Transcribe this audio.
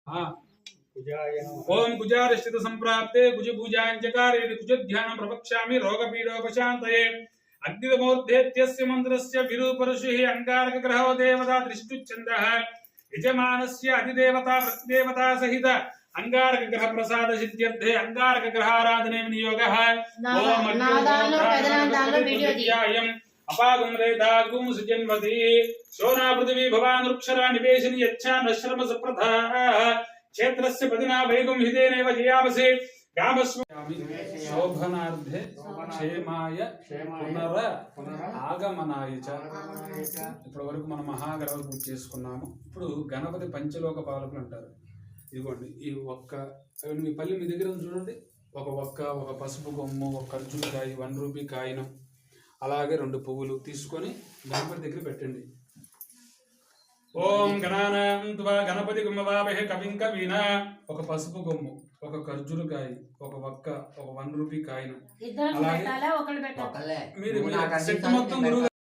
ओम कुजारिष्ठित संप्राप्ते कुज पूजाञ्चकारे कुज ध्यानं प्रवक्ष्यामि रोगपीडोपशान्तये अग्निमूर्धेत्यस्य मन्त्रस्य विरूपऋषिः अंगारक ग्रहो देवता दृष्टुच्छन्दः यजमानस्य अधिदेवता प्रतिदेवता सहित अंगारक ग्रह प्रसाद सिद्ध्यर्थे अंगारक ग्रहाराधने विनियोगः ओम अग्निमूर्धेत्ययम् अपागम रेदागुम सुजन्मति शोना पृथ्वी भवान् वृक्षरा निवेशनि यच्छा नश्रम सप्रथा क्षेत्रस्य पदिना वैगुम हिदेनेव जयावसे गामस्वामि शोभनार्धे क्षेमाय पुनर आगमनाय च ఇప్పుడు వరకు మనం మహాగణపతి పూజ చేసుకున్నాము ఇప్పుడు గణపతి పంచలోక పాలకులు అంటారు ఇదిగోండి ఈ ఒక్క మీ పల్లి మీ దగ్గర చూడండి ఒక ఒక్క ఒక పసుపు కొమ్ము ఒక ఖర్జూరకాయ 1 రూపీ కాయినం అలాగే 2 పువ్వులు తీసుకొని గణపతి దగ్గర పెట్టండి ఓం గణానాం త్వా గణపతి గుమ్మవామహే కవిం కవీనా ఒక పసుపు కొమ్ము ఒక ఖర్జూరకాయ ఒక ఒక్క ఒక 1 రూపీ కాయినం అలాగే మీరు శక్తి మొత్తం గురువు